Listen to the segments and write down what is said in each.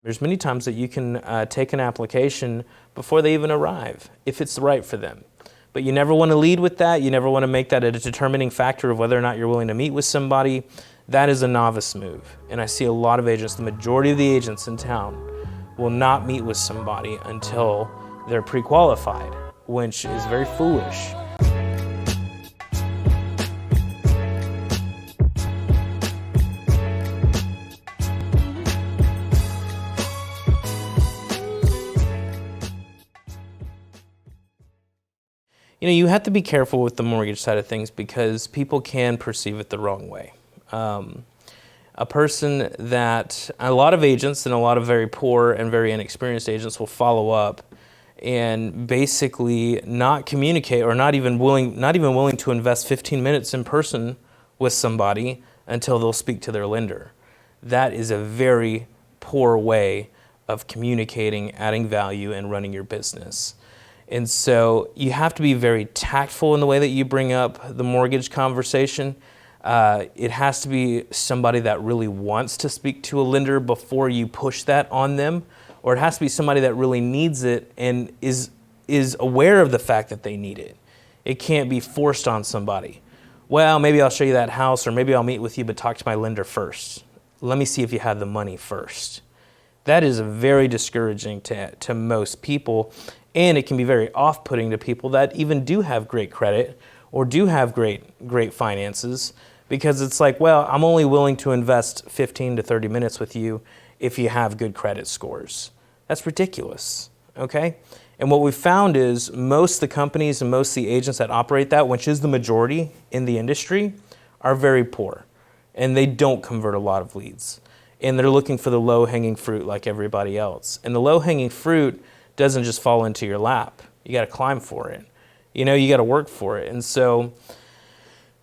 There's many times that you can take an application before they even arrive, if it's right for them. But you never want to lead with that. You never want to make that a determining factor of whether or not you're willing to meet with somebody. That is a novice move. And I see a lot of agents, the majority of the agents in town, will not meet with somebody until they're pre-qualified, which is very foolish. You know, you have to be careful with the mortgage side of things because people can perceive it the wrong way. A person that, a lot of agents and a lot of very poor and very inexperienced agents will follow up and basically not communicate or not even willing to invest 15 minutes in person with somebody until they'll speak to their lender. That is a very poor way of communicating, adding value, and running your business. And so you have to be very tactful in the way that you bring up the mortgage conversation. It has to be somebody that really wants to speak to a lender before you push that on them, or it has to be somebody that really needs it and is aware of the fact that they need it. It can't be forced on somebody. Well, maybe I'll show you that house, or maybe I'll meet with you, but talk to my lender first. Let me see if you have the money first. That is very discouraging to most people. And it can be very off-putting to people that even do have great credit or do have great finances, because it's like, well, I'm only willing to invest 15 to 30 minutes with you if you have good credit scores. That's ridiculous, okay? And what we found is most of the companies and most of the agents that operate that, which is the majority in the industry, are very poor. And they don't convert a lot of leads. And they're looking for the low-hanging fruit like everybody else. And the low-hanging fruit doesn't just fall into your lap. You got to climb for it. You know, you got to work for it. And so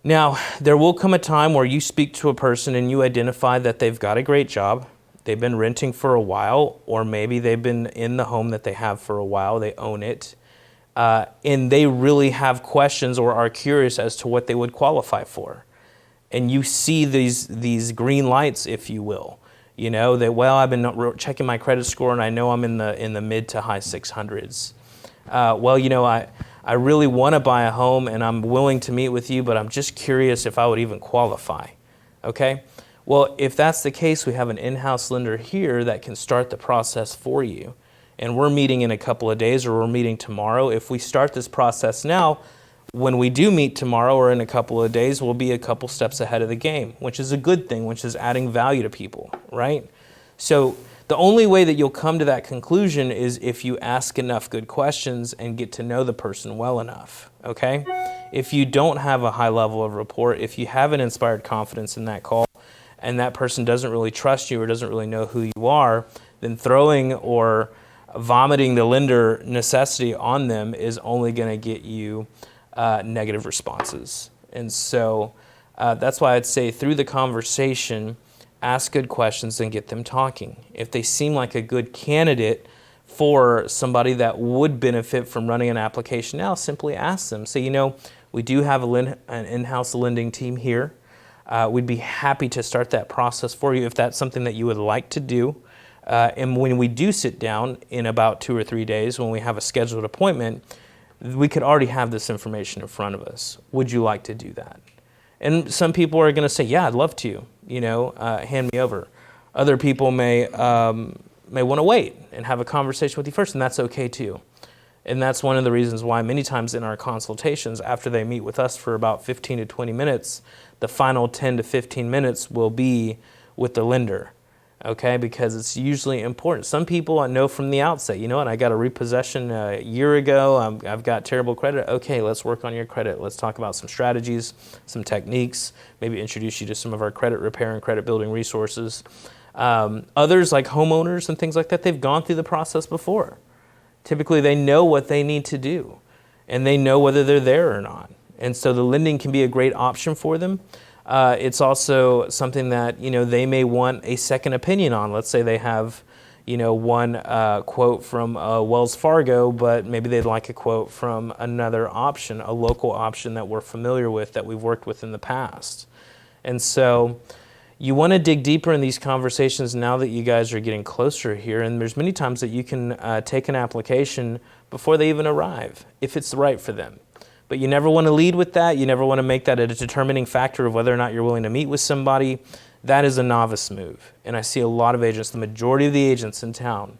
now there will come a time where you speak to a person and you identify that they've got a great job. They've been renting for a while, or maybe they've been in the home that they have for a while. They own it. And they really have questions or are curious as to what they would qualify for. And you see these green lights, if you will. You know, that, well, I've been checking my credit score and I know I'm in the mid to high 600s. Well, you know, I really want to buy a home and I'm willing to meet with you, but I'm just curious if I would even qualify. Okay? Well, if that's the case, we have an in-house lender here that can start the process for you. And we're meeting in a couple of days, or we're meeting tomorrow. If we start this process now, when we do meet tomorrow or in a couple of days, we'll be a couple steps ahead of the game, which is a good thing, which is adding value to people, right? So the only way that you'll come to that conclusion is if you ask enough good questions and get to know the person well enough, okay? If you don't have a high level of rapport, if you haven't inspired confidence in that call, and that person doesn't really trust you or doesn't really know who you are, then throwing or vomiting the lender necessity on them is only going to get you negative responses. And so that's why I'd say through the conversation, ask good questions and get them talking. If they seem like a good candidate for somebody that would benefit from running an application now, simply ask them. Say, you know, we do have an in-house lending team here. We'd be happy to start that process for you if that's something that you would like to do. And when we do sit down in about 2 or 3 days, when we have a scheduled appointment, we could already have this information in front of us. Would you like to do that? And some people are going to say, yeah, I'd love to, you know, hand me over. Other people may want to wait and have a conversation with you first, and that's okay too. And that's one of the reasons why many times in our consultations, after they meet with us for about 15 to 20 minutes, the final 10 to 15 minutes will be with the lender. Okay, because it's usually important. Some people I know from the outset, you know what, I got a repossession a year ago, I've got terrible credit. Okay, let's work on your credit. Let's talk about some strategies, some techniques, maybe introduce you to some of our credit repair and credit building resources. Others, like homeowners and things like that, they've gone through the process before. Typically, they know what they need to do, and they know whether they're there or not. And so the lending can be a great option for them. It's also something that, you know, they may want a second opinion on. Let's say they have, you know, one quote from Wells Fargo, but maybe they'd like a quote from another option, a local option that we're familiar with, that we've worked with in the past. And so You want to dig deeper in these conversations now that you guys are getting closer here, and there's many times that you can take an application before they even arrive, if it's right for them. But you never want to lead with that. You never want to make that a determining factor of whether or not you're willing to meet with somebody. That is a novice move. And I see a lot of agents, the majority of the agents in town,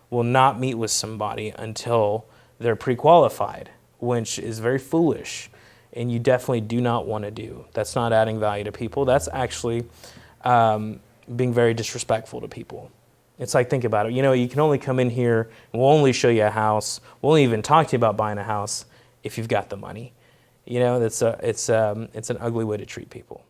will not meet with somebody until they're pre-qualified, which is very foolish, and you definitely do not want to do. That's not adding value to people. That's actually being very disrespectful to people. It's like, think about it. You know, you can only come in here, and we'll only show you a house. We'll only even talk to you about buying a house if you've got the money. You know, it's an ugly way to treat people.